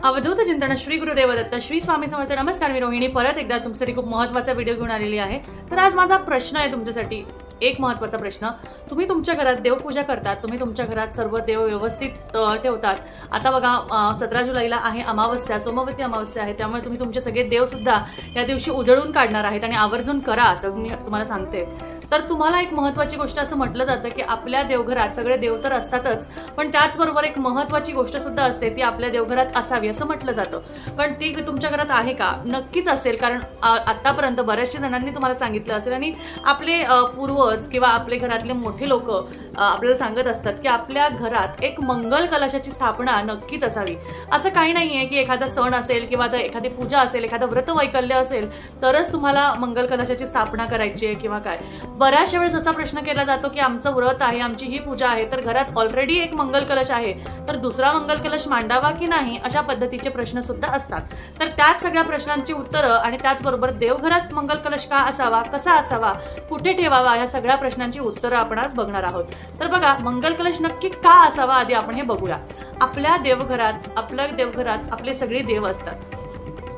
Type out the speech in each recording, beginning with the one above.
अवधूत चिंतन श्री गुरुदेव दत्त श्री स्वामी समर्थ। नमस्कार, मी रोहिणी परत एकदा तुमच्यासाठी खूप महत्त्वाचा व्हिडिओ घेऊन आलेली आहे। तर आज माझा प्रश्न आहे तुमच्यासाठी, एक महत्त्वाचा प्रश्न। तुम्ही तुमच्या घरात देवपूजा करतात, तुम्ही तुमच्या घरात सर्व देव व्यवस्थित ठेवतात। आता बघा 17 जुलैला आहे अमावस्या, सोमवती अमावस्या आहे, त्यामुळे तुम्ही तुमचे सगळे देव सुद्धा या दिवशी उजळून काढणार आहेत आणि आवर्जून करा असं मी तुम्हाला सांगते। तर तुम्हाला एक महत्त्वाची गोष्ट असं म्हटलं जातं की आपल्या देवघरात सगळे देव तर असतातच, पण त्याचबरोबर एक महत्त्वाची गोष्ट सुद्धा असते ती आपल्या देवघरात असावी असं म्हटलं जातं। पण ती तुमच्या घरात आहे का? नक्कीच असेल, कारण आतापर्यंत बऱ्याचशा जणांनी तुम्हाला सांगितलं असेल आणि आपले पूर्वज किंवा आपले घरातले मोठे लोक आपल्याला सांगत असतात की आपल्या घरात एक मंगल कलशाची स्थापना नक्कीच असावी। असं काही नाहीये की एखादा सण असेल किंवा एखादी पूजा असेल, एखादा व्रत वैकल्य असेल तरच तुम्हाला मंगल कलशाची स्थापना करायची आहे किंवा काय। बऱ्याचशा वेळेस असा प्रश्न केला जातो की आमचं व्रत आहे, आमची ही पूजा आहे, तर घरात ऑलरेडी एक मंगल कलश आहे, तर दुसरा मंगल कलश मांडावा की नाही, अशा पद्धतीचे प्रश्न सुद्धा असतात। तर त्याच सगळ्या प्रश्नांची उत्तरं आणि त्याचबरोबर देवघरात मंगल कलश का असावा, कसा असावा, कुठे ठेवावा, या सगळ्या प्रश्नांची उत्तरं आपण आज बघणार आहोत। तर बघा, मंगल कलश नक्की का असावा आधी आपण हे बघूया। आपल्या देवघरात आपले सगळे देव असतात,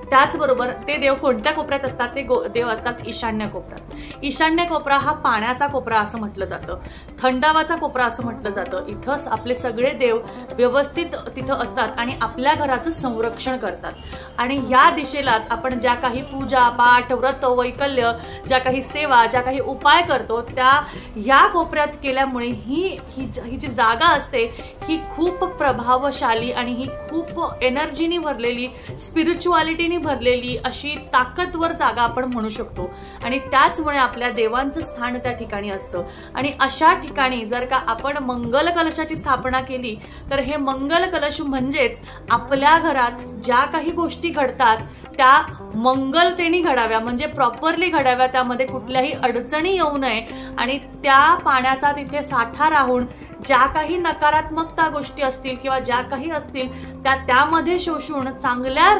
त्याचबरोबर ते देव कोणत्या कोपऱ्यात असतात? ते देव असतात ईशान्य कोपऱ्यात। ईशान्य कोपरा हा पाण्याचा कोपरा असं म्हटलं जातं, थंडावाचा कोपरा असं म्हटलं जातं। इथंच आपले सगळे देव व्यवस्थित तिथं असतात आणि आपल्या घराचं संरक्षण करतात। आणि या दिशेलाच आपण ज्या काही पूजा पाठ व्रत वैकल्य, ज्या काही सेवा, ज्या काही उपाय करतो त्या या कोपऱ्यात केल्यामुळे ही जी जागा असते ही खूप प्रभावशाली आणि ही खूप एनर्जीनी भरलेली, स्पिरिच्युअलिटीनी भरलेली अशी ताकदवर जागा आपण म्हणू शकतो। आणि त्याचमुळे आपल्या देवांचं स्थान त्या ठिकाणी असतं। आणि अशा ठिकाणी जर का आपण मंगल कलशाची स्थापना केली तर हे मंगल कलश म्हणजेच आपल्या घरात ज्या काही गोष्टी घडतात त्या मंगलतेने घडाव्या, म्हणजे प्रॉपरली घडाव्या, त्यामध्ये कुठल्याही अडचणी येऊ नये आणि त्या पाण्याचा तिथे साठा राहून ज्या काही नकारात्मकता गोष्टी असतील किंवा ज्या काही असतील त्यामध्ये शोषून चांगल्या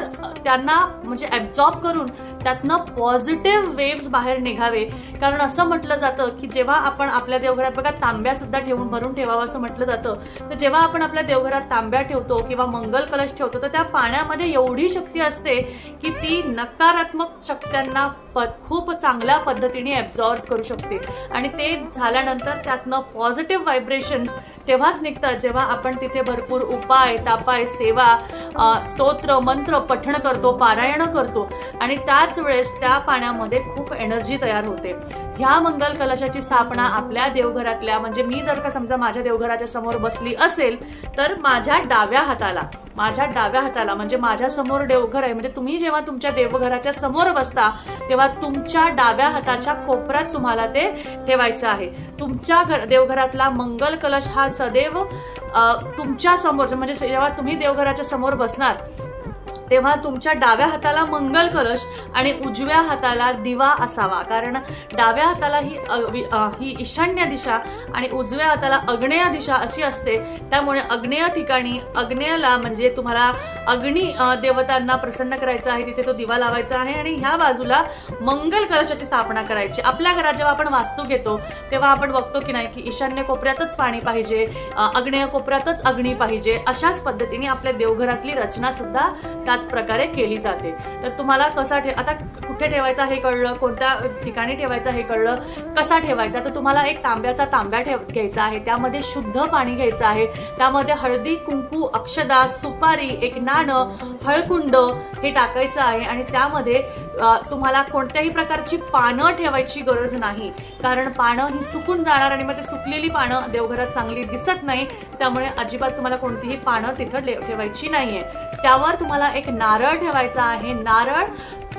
त्यांना म्हणजे ॲब्झॉर्ब करून त्यातनं पॉझिटिव्ह वेव्स बाहेर निघावे। कारण असं म्हटलं जातं की जेव्हा आपण आपल्या देवघरात बघा तांब्या सुद्धा ठेवून भरून ठेवावं असं म्हटलं जातं, तर जेव्हा आपण आपल्या देवघरात तांब्या ठेवतो किंवा मंगल कलश ठेवतो तर त्या पाण्यामध्ये एवढी शक्ती असते की ती नकारात्मक शक्त्यांना खूप चांगल्या पद्धतीने ॲब्झॉर्ब करू शकते आणि ते झाल्यानंतर त्यातनं पॉझिटिव्ह व्हायब्रेशन्स तेव्हाच निघतात जेव्हा आपण तिथे भरपूर उपाय तापाय सेवा स्तोत्र मंत्र पठण करतो, पारायण करतो आणि त्याच वेळेस त्या पाण्यामध्ये खूप एनर्जी तयार होते। ह्या मंगल कलशाची स्थापना आपल्या देवघरातल्या, म्हणजे मी जर का समजा माझ्या देवघराच्या समोर बसली असेल तर माझ्या डाव्या हाताला म्हणजे माझ्या समोर देवघर आहे, म्हणजे तुम्ही जेव्हा तुमच्या देवघराच्या समोर बसता तेव्हा तुमच्या डाव्या हाताच्या कोपऱ्यात तुम्हाला ते ठेवायचं आहे। तुमच्या देवघरातला मंगल कलश हा सदैव तुमच्या समोर, म्हणजे जेव्हा तुम्ही देवघराच्या समोर बसणार तेव्हा तुमच्या डाव्या हाताला मंगल कलश आणि उजव्या हाताला दिवा असावा। कारण डाव्या हाताला ही ईशान्य दिशा आणि उजव्या हाताला आग्नेय दिशा अशी असते, त्यामुळे आग्नेय ठिकाणी आग्नेयला म्हणजे तुम्हाला अग्नी देवतांना प्रसन्न करायचं आहे, तिथे तो दिवा लावायचा आहे आणि ह्या बाजूला मंगल कलशाची स्थापना करायची। आपल्या घरात जेव्हा आपण वास्तू घेतो तेव्हा आपण बघतो की नाही की ईशान्य कोपऱ्यातच पाणी पाहिजे, आग्नेय कोपऱ्यातच अग्नी पाहिजे, अशाच पद्धतीने आपल्या देवघरातली रचना सुद्धा त्याच प्रकारे केली जाते। तर तुम्हाला कसा आता कुठे ठेवायचा हे कळलं, कोणत्या ठिकाणी ठेवायचा हे कळलं, कसा ठेवायचा, तर तुम्हाला एक तांब्याचा तांब्या घ्यायचा आहे, त्यामध्ये शुद्ध पाणी घ्यायचं आहे, त्यामध्ये हळदी कुंकू अक्षदा सुपारी एक नाणं हळकुंड हे टाकायचं आहे आणि त्यामध्ये तुम्हाला कोणत्याही प्रकारची पानं ठेवायची गरज नाही, कारण पानं ही सुकून जाणार आणि मग ते सुकलेली पानं देवघरात चांगली दिसत नाही, त्यामुळे अजिबात तुम्हाला कोणतीही पानं तिथं ठेवायची नाहीये। त्यावर तुम्हाला एक नारळ ठेवायचा आहे, नारळ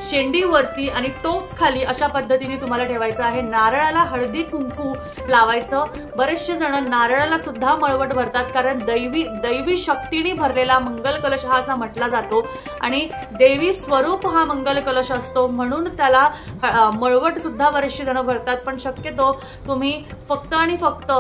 शेंडीवरती आणि टोक खाली अशा पद्धतीने तुम्हाला ठेवायचं आहे। नारळाला हळदी कुंकू लावायचं। बरेचसे जण नारळाला सुद्धा मळवट भरतात, कारण दैवी शक्तीने भरलेला मंगल कलश हा असा म्हटला जातो आणि देवी स्वरूप हा मंगल कलश असतो, म्हणून त्याला मळवट सुद्धा बरेचसे जण भरतात। पण शक्यतो तुम्ही फक्त आणि फक्त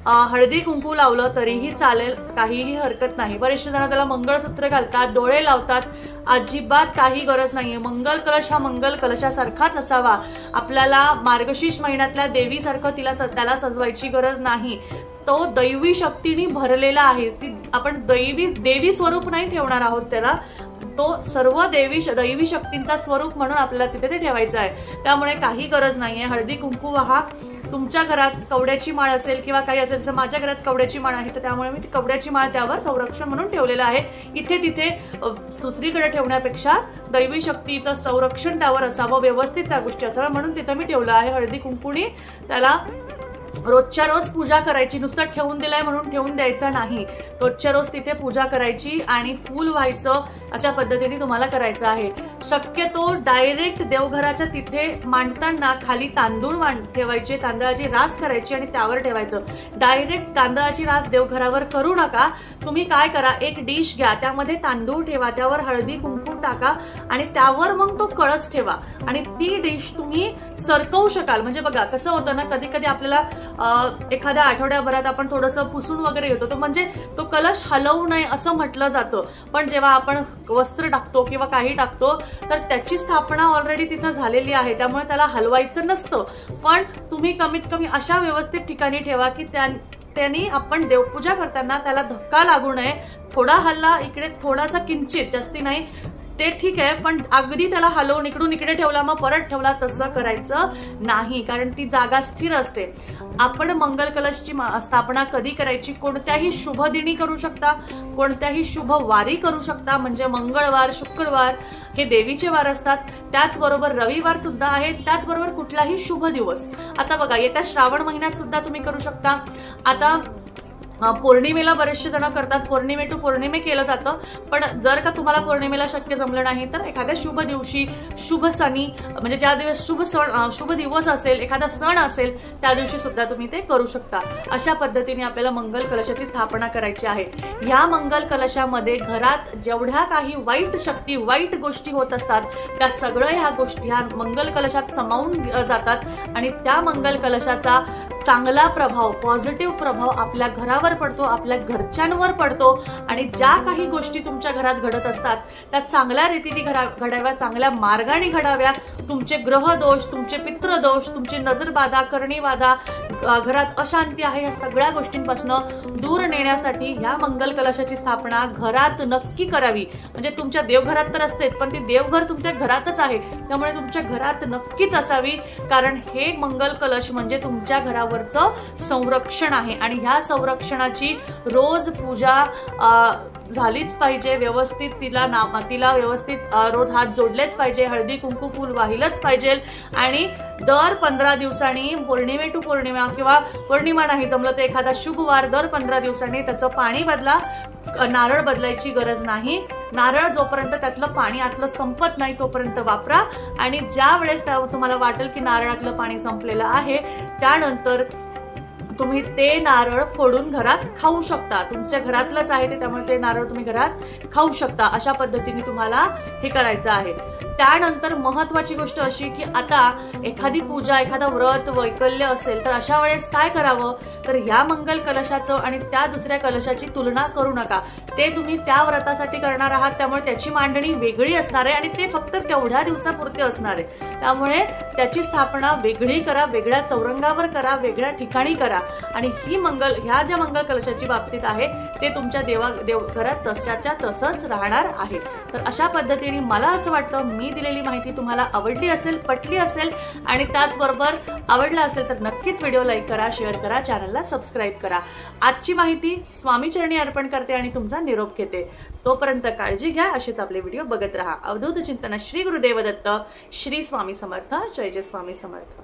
हळदी कुंकू लावलं तरीही चालेल, काहीही हरकत नाही। बरेचसे जण त्याला मंगळसूत्र घालतात, डोळे लावतात, अजिबात काही गरज नाहीये। मंगल कलश हा मंगल कलशासारखाच असावा। आपल्याला मार्गशीर्ष महिन्यातल्या देवीसारखं त्याला सजवायची गरज नाही। तो दैवी शक्तीने भरलेला आहे। ती आपण देवी स्वरूप नाही ठेवणार आहोत त्याला, तो सर्व दैवी शक्तींचा स्वरूप म्हणून आपल्याला तिथे ते ठेवायचं आहे। त्यामुळे काही गरज नाहीये। हळदी कुंकू हा तुमच्या घरात कवड्याची माळ असेल किंवा काही असेल, जसं माझ्या घरात कवड्याची माळ आहे तर त्यामुळे मी ती कवड्याची माळ त्यावर संरक्षण म्हणून ठेवलेलं आहे। इथे तिथे दुसरीकडे ठेवण्यापेक्षा दैवी शक्तीचं संरक्षण त्यावर असावं, व्यवस्थित त्या गोष्टी असाव्या म्हणून तिथे मी ठेवलं आहे। हळदी कुंकुनी त्याला रोजच्या रोज पूजा करायची, नुसतं ठेवून दिलाय म्हणून ठेवून द्यायचं नाही। रोजच्या रोज तिथे पूजा करायची आणि फूल व्हायचं, अशा पद्धतीने तुम्हाला करायचं आहे। शक्यतो डायरेक्ट देवघराच्या तिथे मांडताना खाली तांदूळ ठेवायचे, तांदळाची रास करायची आणि त्यावर ठेवायचं। डायरेक्ट तांदळाची रास देवघरावर करू नका। तुम्ही काय करा, एक डिश घ्या, त्यामध्ये तांदूळ ठेवा, त्यावर हळदी कुंकू टाका आणि त्यावर मग तो कळस ठेवा आणि ती डिश तुम्ही सरकवू शकाल। म्हणजे बघा कसं होतं ना, कधी कधी आपल्याला एखाद्या आठवड्याभरात आपण थोडंसं पुसून वगैरे येतो, तो म्हणजे तो कलश हलवू नये असं म्हटलं जातं। पण जेव्हा आपण वस्त्र टाकतो किंवा काही टाकतो तर त्याची स्थापना ऑलरेडी तिथं झालेली आहे, त्यामुळे त्याला हलवायचं नसतं। पण तुम्ही कमीत कमी अशा व्यवस्थित ठिकाणी ठेवा की त्यांनी आपण देवपूजा करताना त्याला धक्का लागू नये। थोडा हल्ला इकडे, थोडासा किंचित, जास्ती नाही ते ठीक आहे, पण अगदी त्याला हलवून इकडून इकडे ठेवला मग परत ठेवला तसं करायचं नाही, कारण ती जागा स्थिर असते। आपण मंगल कलशची स्थापना कधी करायची, कोणत्याही शुभ दिनी करू शकता, कोणत्याही शुभ वारी करू शकता। म्हणजे मंगळवार, शुक्रवार हे देवीचे वार असतात, त्याचबरोबर रविवार सुद्धा आहे, त्याचबरोबर कुठलाही शुभ दिवस। आता बघा, येत्या श्रावण महिन्यात सुद्धा तुम्ही करू शकता। आता पौर्णिमेला बरेचसे जण करतात, पौर्णिमे टू पौर्णिमे केलं जातं, पण जर का तुम्हाला पौर्णिमेला शक्य जमलं नाही तर एखाद्या शुभ दिवशी, शुभ सणी, म्हणजे ज्या दिवस शुभ दिवस असेल, एखादा सण असेल त्या दिवशी सुद्धा तुम्ही ते करू शकता। अशा पद्धतीने आपल्याला मंगल कलशाची स्थापना करायची आहे। या मंगल कलशामध्ये घरात जेवढ्या काही वाईट शक्ती, वाईट गोष्टी होत असतात त्या सगळ्या ह्या गोष्टी ह्या मंगल कलशात समावून जातात आणि त्या मंगल कलशाचा चांगला प्रभाव, पॉझिटिव्ह प्रभाव आपल्या घरावर पडतो, आपल्या घरच्यांवर पडतो आणि ज्या काही गोष्टी तुमच्या घरात घडत असतात त्या चांगल्या रीतीने घडाव्या, चांगल्या मार्गाने घडाव्या। तुमचे ग्रहदोष, तुमचे पितृदोष, तुमची नजरबाधा, करणीबाधा, घरात अशांती आहे, या सगळ्या गोष्टींपासून दूर नेण्यासाठी या मंगल कलशाची स्थापना घरात नक्की करावी। म्हणजे तुमच्या देवघरात तर असतेच, पण ती देवघर तुमच्या घरातच आहे, त्यामुळे तुमच्या घरात नक्कीच असावी, कारण हे मंगल कलश म्हणजे तुमच्या घरावरचं संरक्षण आहे आणि ह्या संरक्षणाची रोज पूजा झालीच पाहिजे, व्यवस्थित तिला व्यवस्थित रोज हात जोडलेच पाहिजे, हळदी कुंकू फूल वाहिलंच पाहिजे आणि दर 15 दिवसांनी, पौर्णिमे टू पौर्णिमा किंवा पौर्णिमा नाही जमलं तर एखादा शुभ वार, दर 15 दिवसांनी त्याचं पाणी बदला। नारळ बदलायची गरज नाही, नारळ जोपर्यंत त्यातलं पाणी आतलं संपत नाही तोपर्यंत वापरा आणि ज्या वेळेस तुम्हाला वाटेल की नारळातलं पाणी संपलेलं आहे त्यानंतर तुम्ही ते नारळ फोडून घरात खाऊ शकता। तुमच्या घरातलंच आहे ते, त्यामुळे ते नारळ तुम्ही घरात खाऊ शकता। अशा पद्धतीने तुम्हाला हे करायचं आहे। त्यानंतर महत्वाची गोष्ट अशी की आता एखादी पूजा, एखादा व्रत, वैकल्य असेल तर अशा वेळेस काय करावं, तर ह्या मंगल कलशाचं आणि त्या दुसऱ्या कलशाची तुलना करू नका। ते तुम्ही त्या व्रतासाठी करणार आहात, त्यामुळे त्याची मांडणी वेगळी असणार आहे आणि ते फक्त तेवढ्या दिवसापुरते असणार आहे। त्यामुळे त्याची स्थापना वेगळी करा, वेगळ्या चौरंगावर करा, वेगळ्या ठिकाणी करा आणि ह्या ज्या मंगल कलशाची बाबतीत आहे ते तुमच्या देवघरात तशाच्या तसंच राहणार आहे। तर अशा पद्धतीने मला असं वाटतं मी दिलेली माहिती तुम्हाला आवडली असेल, पटली असेल आणि त्याचबरोबर आवडला असेल तर नक्कीच व्हिडिओ लाईक करा, शेअर करा, चॅनलला सबस्क्राईब करा। आजची माहिती स्वामी चरणी अर्पण करते आणि तुमचा निरोप घेते। तोपर्यंत काळजी घ्या, असेच आपले व्हिडिओ बघत राहा। अवधूत चिंतन, श्री गुरुदेव दत्त, श्री स्वामी समर्थ, जय जय स्वामी समर्थ।